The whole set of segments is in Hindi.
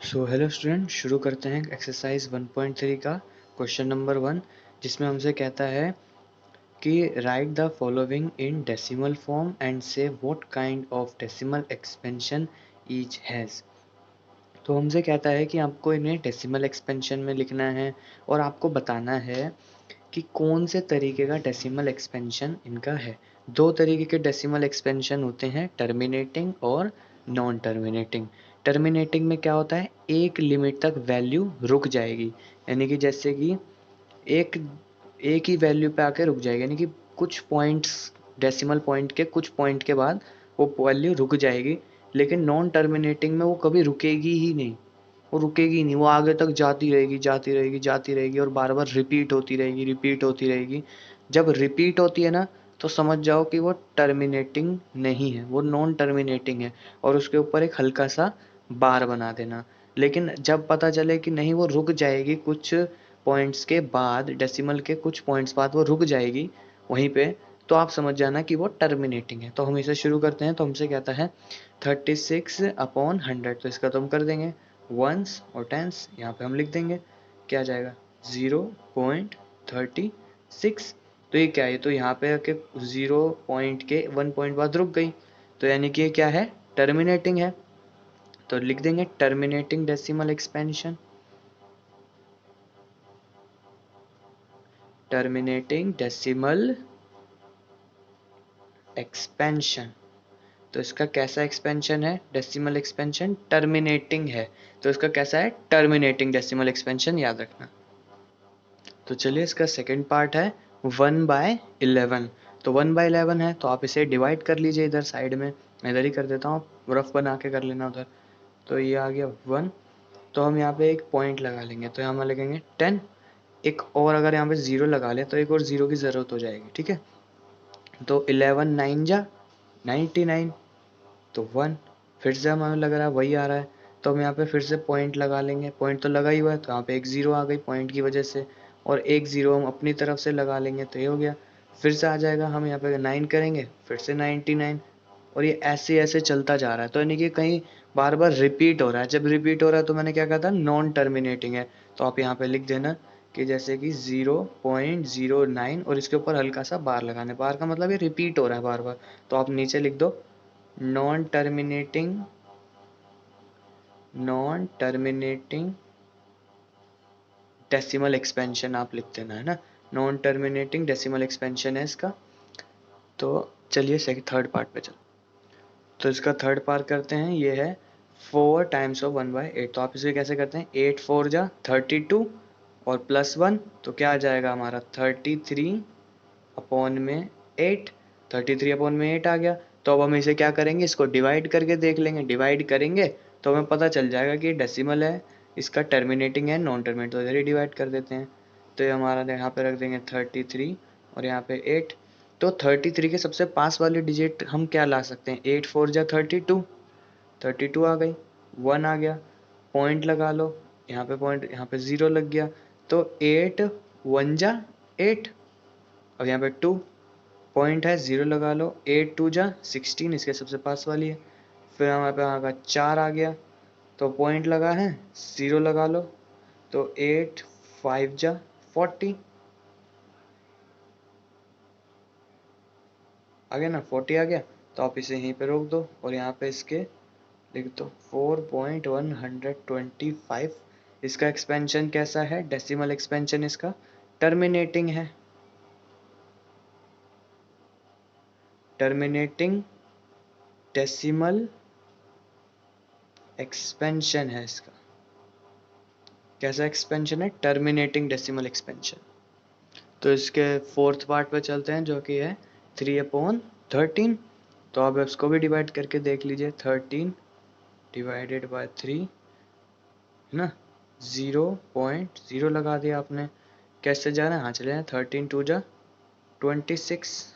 सो हेलो स्टूडेंट, शुरू करते हैं एक्सरसाइज 1.3 का क्वेश्चन नंबर 1, जिसमें हमसे कहता है कि write the following in decimal form and say what kind of decimal expansion each has. तो हमसे कहता है कि आपको इन्हें डेसिमल एक्सपेंशन में लिखना है और आपको बताना है कि कौन से तरीके का डेसिमल एक्सपेंशन इनका है। दो तरीके के डेसिमल एक्सपेंशन होते हैं, टर्मिनेटिंग और नॉन टर्मिनेटिंग। टर्मिनेटिंग में क्या होता है, एक लिमिट तक वैल्यू रुक जाएगी, यानी कि जैसे कि एक एक ही वैल्यू पे आके रुक जाएगी, यानी कि कुछ पॉइंट्स, डेसिमल पॉइंट के कुछ पॉइंट के बाद वो वैल्यू रुक जाएगी। लेकिन नॉन टर्मिनेटिंग में वो कभी रुकेगी ही नहीं, वो रुकेगी नहीं, वो आगे तक जाती रहेगी, जाती रहेगी, जाती रहेगी और बार बार रिपीट होती रहेगी, रिपीट होती रहेगी। जब रिपीट होती है ना, तो समझ जाओ कि वो टर्मिनेटिंग नहीं है, वो नॉन टर्मिनेटिंग है, और उसके ऊपर एक हल्का सा बार बना देना। लेकिन जब पता चले कि नहीं, वो रुक जाएगी कुछ पॉइंट्स के बाद, डेसिमल के कुछ पॉइंट्स बाद वो रुक जाएगी वहीं पे, तो आप समझ जाना कि वो टर्मिनेटिंग है। तो हम इसे शुरू करते हैं। तो हमसे कहता है 36/100, तो इसका तो हम कर देंगे वंस और टेंस, यहाँ पे हम लिख देंगे क्या जाएगा 0.36। तो ये क्या है, तो यहाँ पे आके 0 पॉइंट के 1 पॉइंट बाद रुक गई, तो यानी कि ये क्या है, टर्मिनेटिंग है। तो लिख देंगे terminating decimal expansion, terminating decimal expansion. तो इसका कैसा एक्सपेंशन है, डेसिमल एक्सपेंशन टर्मिनेटिंग है, तो इसका कैसा है, टर्मिनेटिंग डेसिमल एक्सपेंशन, याद रखना। तो चलिए, इसका सेकंड पार्ट है 1/11। तो 1/11 है, तो आप इसे डिवाइड कर लीजिए इधर साइड में, मैं इधर ही कर देता हूँ, रफ बना के कर लेना उधर। तो ये आ गया 1, तो हम यहाँ पे एक पॉइंट लगा लेंगे, तो यहाँ हम लगेंगे 10। एक और अगर यहाँ पे 0 लगा ले तो एक और 0 की ज़रूरत हो जाएगी, ठीक है। तो 11 9 जा 99, तो 1, फिर से हमें लग रहा है वही आ रहा है, तो हम यहाँ पे फिर से पॉइंट लगा लेंगे, पॉइंट तो लगा ही हुआ है, तो यहाँ पे एक 0 आ गई पॉइंट की वजह से, और एक 0 हम अपनी तरफ से लगा लेंगे, तो ये हो गया। फिर से आ जाएगा, हम यहाँ पे 9 करेंगे, फिर से 99, और ये ऐसे ऐसे चलता जा रहा है, तो यानी कि कहीं बार बार रिपीट हो रहा है। जब रिपीट हो रहा है तो मैंने क्या कहा था, नॉन टर्मिनेटिंग है। तो आप यहाँ पे लिख देना कि जैसे कि 0.09 और इसके ऊपर हल्का सा बार लगाने, बार का मतलब ये रिपीट हो रहा है बार बार, तो आप नीचे लिख दो non terminating, non terminating decimal expansion आप लिख देना, है ना। नॉन टर्मिनेटिंग डेसिमल एक्सपेंशन है इसका। तो चलिए थर्ड पार्ट पे चल। तो इसका थर्ड पार्ट करते हैं, ये है 4 टाइम्स ऑफ 1/8। तो आप इसे कैसे करते हैं, 8 4 जा 32 और +1, तो क्या आ जाएगा हमारा 33/8। 33/8 आ गया। तो अब हम इसे क्या करेंगे, इसको डिवाइड करके देख लेंगे, डिवाइड करेंगे तो हमें पता चल जाएगा कि डेसिमल है, इसका टर्मिनेटिंग है नॉन टर्मिनेट, तो इधर ही डिवाइड कर देते हैं। तो ये हमारा यहाँ पे रख देंगे 33 और यहाँ पे 8। तो 33 के सबसे पास वाली डिजिट हम क्या ला सकते हैं, 8 4 जा 32, 32 आ गई, 1 आ गया, पॉइंट लगा लो, यहाँ पे पॉइंट, यहाँ पे 0 लग गया, तो 8 1 जा 8, और यहाँ पे 2 पॉइंट है, 0 लगा लो, 8 2 जा 16, इसके सबसे पास वाली है। फिर हमारे पे आगा 4 आ गया, तो पॉइंट लगा है, 0 लगा लो, तो 8 5 जा 40 आ गया ना, 40 आ गया। तो आप इसे यहीं पे रोक दो और यहाँ पे इसके लिख दो 4.125। इसका एक्सपेंशन कैसा है, डेसिमल एक्सपेंशन इसका टर्मिनेटिंग है, टर्मिनेटिंग डेसिमल एक्सपेंशन है इसका। कैसा एक्सपेंशन है, टर्मिनेटिंग डेसिमल एक्सपेंशन। तो इसके फोर्थ पार्ट पे चलते हैं, जो कि है 3/13। तो आप इसको भी डिवाइड करके देख लीजिए, 13 डिवाइडेड बाय 3, है ना, 0.0 लगा दिया आपने। कैसे जाना है, हाँ चले जाए, 13 2 जा 26,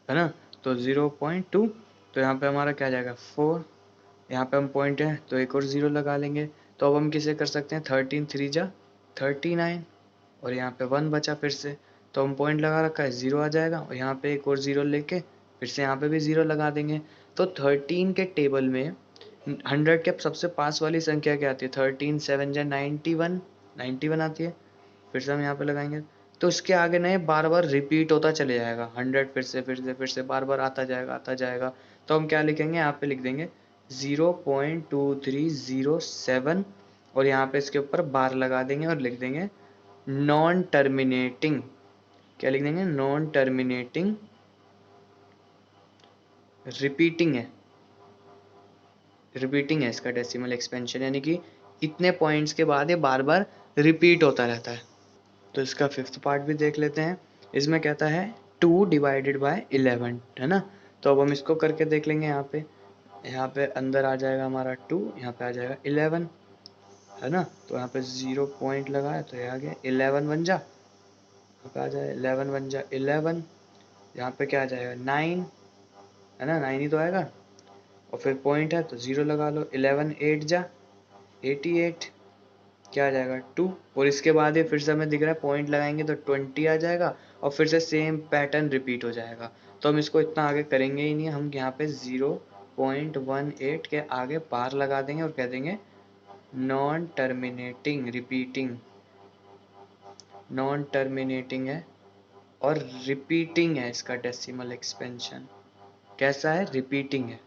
है ना, तो 0.2, तो यहाँ पे हमारा क्या जाएगा 4, यहाँ पे हम पॉइंट है तो एक और 0 लगा लेंगे। तो अब हम किसे कर सकते हैं, 13 3 जा 39, और यहाँ पे 1 बचा फिर से, तो हम पॉइंट लगा रखा है, 0 आ जाएगा, और यहाँ पे एक और 0 लेके फिर से यहाँ पे भी 0 लगा देंगे। तो 13 के टेबल में 100 के सबसे पास वाली संख्या क्या आती है? 13 7 जा 91, 91 आती है। फिर से हम यहाँ पे लगाएंगे तो इसके आगे ना ये बार बार रिपीट होता चले जाएगा। 100 फिर से बार बार आता जाएगा। तो हम क्या लिखेंगे? यहाँ पे लिख देंगे 0.2307 और यहाँ पे इसके ऊपर बार लगा देंगे और लिख देंगे नॉन टर्मिनेटिंग। क्या लिख देंगे? नॉन टर्मिनेटिंग रिपीटिंग है। रिपीटिंग है इसका डेसिमल एक्सपेंशन, यानी कि इतने पॉइंट्स के बाद ये बार बार रिपीट होता रहता है। तो इसका फिफ्थ पार्ट भी देख लेते हैं। इसमें कहता है 2 डिवाइडेड बाय 11, है ना। तो अब हम इसको करके देख लेंगे। यहाँ पे अंदर आ जाएगा हमारा 2, यहाँ पे आ जाएगा 11, है ना। तो यहाँ पे 0 पॉइंट लगाए तो ये आ गया 11 बन जा, यहाँ पे आ जाए 11 बन जा 11। यहाँ पे क्या आ जाएगा 9, है ना, 9 ही तो आएगा। और फिर पॉइंट है तो 0 लगा लो। 11 8 जा 88, क्या आ जाएगा 2। और इसके बाद ये फिर से हमें दिख रहा है पॉइंट लगाएंगे तो 20 आ जाएगा और फिर से सेम पैटर्न रिपीट हो जाएगा। तो हम इसको इतना आगे करेंगे ही नहीं, हम यहाँ पे 0.18 के आगे बार लगा देंगे और कह देंगे non terminating repeating. Non terminating है और रिपीटिंग है इसका डेसिमल एक्सपेंशन। कैसा है? रिपीटिंग है।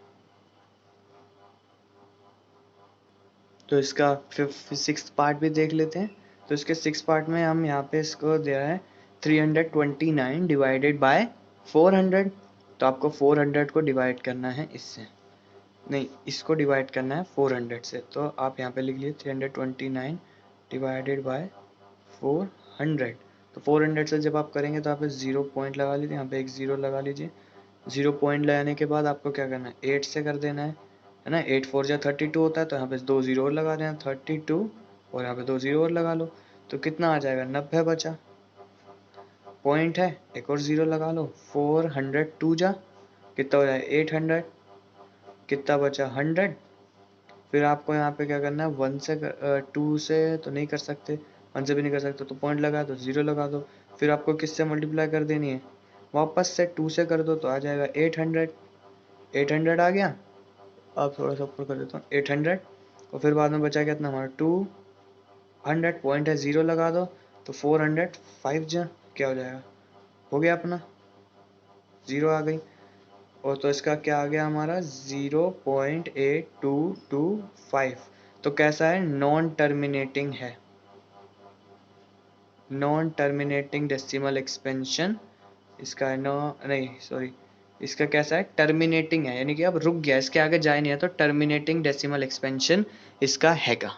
तो इसका फिफ्थ सिक्स्थ पार्ट भी देख लेते हैं। तो इसके सिक्स पार्ट में हम यहाँ पे इसको दे रहा है 329 डिवाइडेड बाय 400। तो आपको 400 को डिवाइड करना है इससे, नहीं इसको डिवाइड करना है 400 से। तो आप यहाँ पे लिख लीजिए 329 डिवाइडेड बाय 400। तो 400 से जब आप करेंगे तो आप 0 पॉइंट लगा लीजिए, यहाँ पे एक 0 लगा लीजिए। 0 पॉइंट लगाने के बाद आपको क्या करना है? 8 से कर देना है ना। 8 4 जा 32 होता है, तो यहाँ पे 2 0 और लगा देना 32 और यहाँ पे 2 0 और लगा लो। तो कितना आ जाएगा? 90 बचा। पॉइंट है, एक और 0 लगा लो। 402 जा कितना हो जाए? 800। कितना बचा? 100। फिर आपको यहाँ पे क्या करना है? 1 से 2 से तो नहीं कर सकते, 1 से भी नहीं कर सकते, तो पॉइंट लगा दो, 0 लगा दो। फिर आपको किससे मल्टीप्लाई कर देनी है? वापस से 2 से कर दो तो आ जाएगा 800। 800 आ गया। अब थोड़ा सा ऊपर कर देता हूँ 800। और फिर बाद में बचा कितना हमारा? 200। पॉइंट है, 0 लगा दो तो 405 जा क्या हो जाएगा? हो गया अपना, 0 आ गई। और तो इसका क्या आ गया हमारा? 0.8225। तो कैसा है? नॉन टर्मिनेटिंग है। नॉन टर्मिनेटिंग डेसिमल एक्सपेंशन इसका है। नो नहीं सॉरी, इसका कैसा है? टर्मिनेटिंग है, यानी कि अब रुक गया, इसके आगे जाए नहीं है, तो टर्मिनेटिंग डेसिमल एक्सपेंशन इसका हैगा।